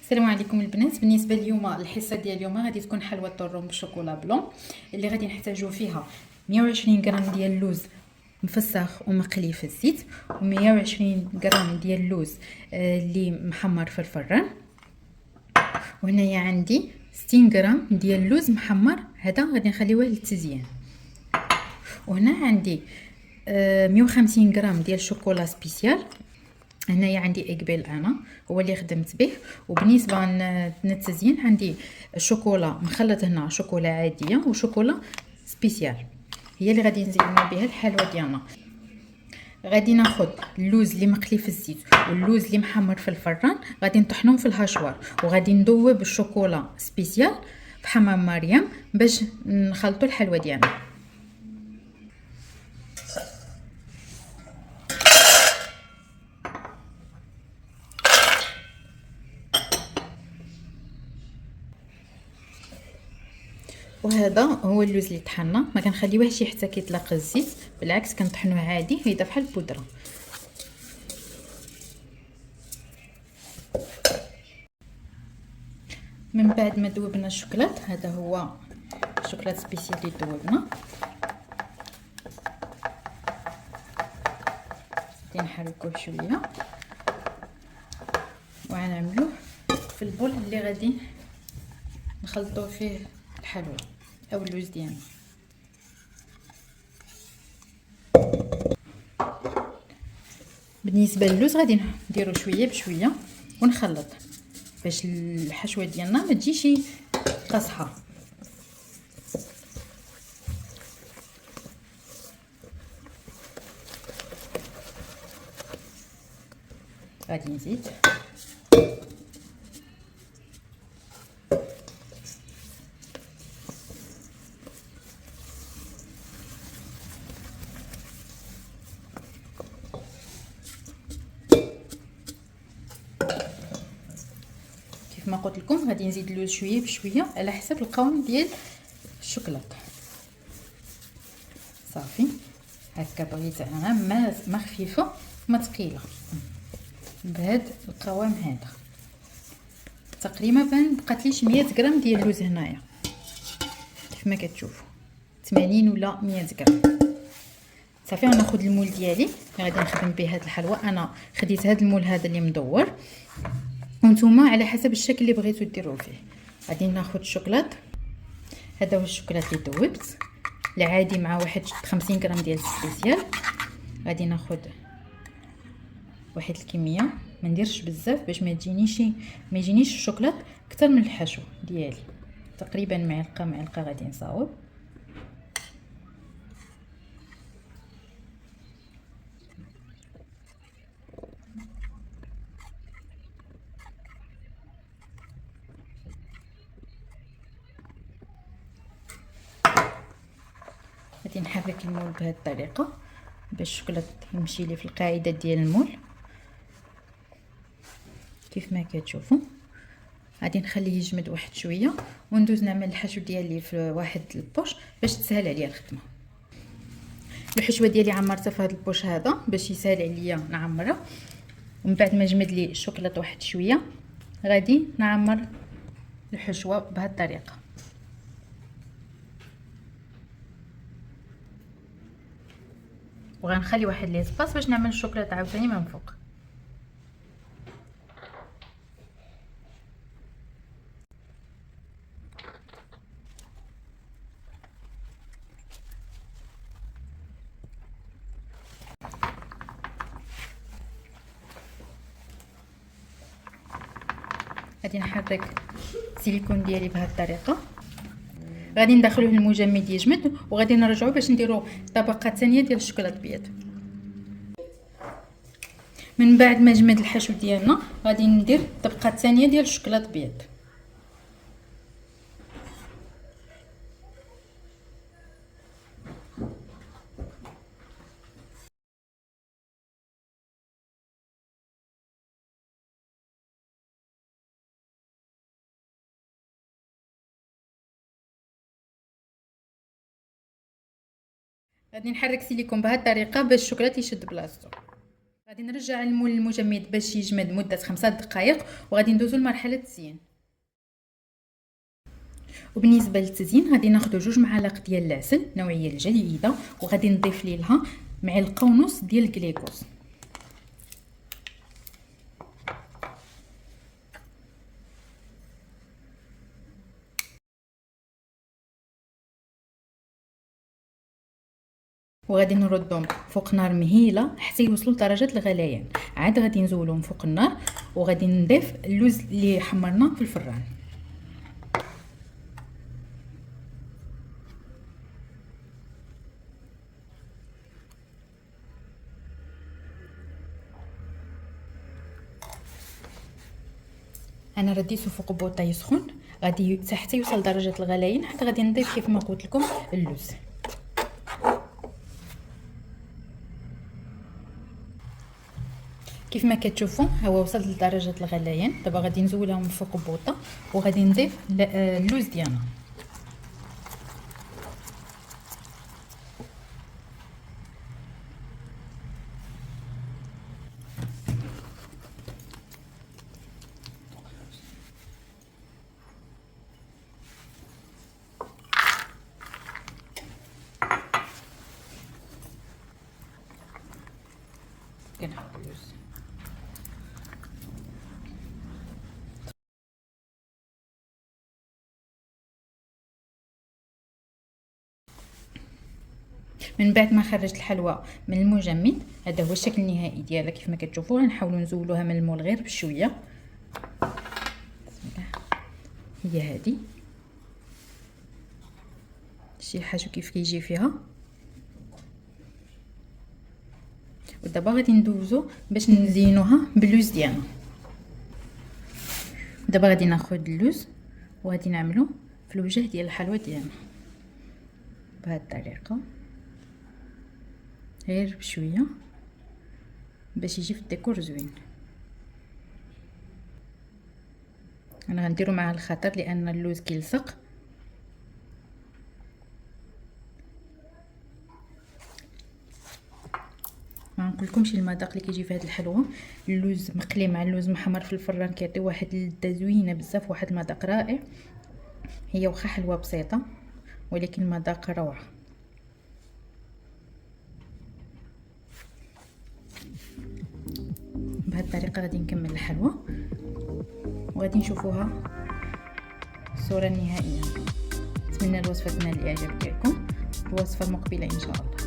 السلام عليكم البنات. بالنسبه اليوم الحصه ديال اليوم غادي تكون حلوى الطروم بالشوكولا بلون اللي غادي نحتاجو فيها 120 غرام ديال اللوز مفسخ ومقلي في الزيت، و120 غرام ديال اللوز اللي محمر في الفران، وهنايا عندي 60 غرام ديال اللوز محمر هذا غادي نخليوه للتزيين، وهنا عندي 150 غرام ديال شوكولا سبيسيال. هنايا عندي اقبال انا هو اللي خدمت به. وبالنسبه للتزيين عندي شوكولا مخلط، هنا شوكولا عاديه وشوكولا سبيسيال هي اللي غادي نزينوا بها الحلوى ديالنا. غادي ناخذ اللوز اللي مقلي في الزيت واللوز اللي محمر في الفران، غادي نطحنهم في الهاشوار، وغادي نذوب الشوكولا سبيسيال في حمام مريم باش نخلطوا الحلوى ديالنا. وهذا هو اللوز اللي طحنا، ما كنخليوهش حتى كيطلق الزيت، بالعكس كنطحنوه عادي هيدا بحال البودره. من بعد ما ذوبنا الشوكولات، هذا هو الشوكولات سبيسيال اللي ذوبنا، غادي نحركوه شويه وغنعملوه في البول اللي غادي نخلطوا فيه الحلوى او اللوز ديالنا. بالنسبه للوز غادي نديرو شويه بشويه ونخلط باش الحشوه ديالنا ما تجيش قاصحه. غادي نزيد ما قلت لكم، غادي نزيد اللوز شويه بشويه على حسب القوام ديال الشوكولاته. صافي هكا بغيت انا ما خفيفه ما ثقيله، بهذا القوام هذا. تقريبا بقات ليش 100 غرام ديال اللوز هنايا كيف ما كتشوفوا، 80 ولا 100 غرام. صافي غناخذ المول ديالي غادي نخدم به هذه الحلوى. انا خديت هذا المول هذا اللي مدور، وانتوما على حسب الشكل اللي بغيتو ديروه فيه. غادي ناخذ الشوكولات، هذا هو الشوكولات اللي ذوبت العادي مع واحد 50 غرام ديال السبيسيال. غادي ناخذ واحد الكميه، ما نديرش بزاف باش ما يجينيش الشوكولات اكثر من الحشو ديالي. تقريبا معلقه غادي نصاوب. غادي نحرك المول بهذه الطريقه باش الشوكولات يمشي لي في القاعده ديال المول كيف ما كتشوفوا. غادي نخليه يجمد واحد شويه وندوز نعمل الحشو ديالي في واحد البوش باش تسهل عليا الخدمه. الحشوه ديالي عمرتها في هذا البوش هذا باش يسهل عليا نعمرها. ومن بعد ما جمد لي الشوكولاط واحد شويه غادي نعمر الحشوه بهذه الطريقه. وغنخلي واحد ليسباس باش نعمل الشوكولاط عاوتاني من فوق. غادي نحرك السيليكون ديالي بهذه الطريقه، غادي ندخلوه للمجمد يجمد، وغادي نرجعو باش نديرو طبقه ثانيه ديال الشوكولاط البيض. من بعد ما جمد الحشو ديالنا غادي ندير الطبقه الثانيه ديال الشوكولاط البيض. غادي نحرك سيليكون بهذه الطريقه باش الشوكولاط يشد بلاصتو. غادي نرجع المول المجمد باش يجمد مده 5 دقائق وغادي ندوزو لمرحله التزيين. وبالنسبه للتزيين غادي ناخذ 2 معالق ديال العسل نوعيه الجيده وغادي نضيف ليها معلقه ونص ديال الكليكوز. وغادي نردهم فوق نار مهيله حتى يوصلوا لدرجه الغليان. عاد غادي نزولهم فوق النار وغادي نضيف اللوز اللي حمرناه في الفران. انا رديته فوق بوطه يسخن غادي حتى يوصل درجه الغليان حتى غادي نضيف كيف ما قلت لكم اللوز. كيف ما كتشوفوا هو وصل لدرجه الغليان. دابا غادي نزولهم فوق بوطه وغادي نضيف اللوز ديالنا. كنحط اللوز من بعد ما خرجت الحلوى من المجمد. هذا هو الشكل النهائي ديالها كيف ما كتشوفوا. غنحاولوا نزولوها من المول غير بشويه. هي هذه شي حاجه كيف كيجي فيها. ودابا غادي ندوزو باش نزينوها باللوز ديالنا. دابا غادي ناخذ اللوز وغادي نعملو في الوجه ديال الحلوى ديالنا بهذه الطريقه غير بشويه باش يجي في الديكور زوين. انا غنديرو معاه الخطر لان اللوز كيلصق. ما نقولكمش المذاق اللي كيجي في هذه الحلوى. اللوز مقلي مع اللوز محمر في الفران كيعطي واحد اللذه زوينه بزاف، واحد المذاق رائع. هي واخا حلوه بسيطه ولكن المذاق روعه. بهذه الطريقه غادي نكمل الحلوى وغادي نشوفوها الصوره النهائيه. نتمنى الوصفه تنال الاعجاب ديالكم. الوصفه المقبله ان شاء الله.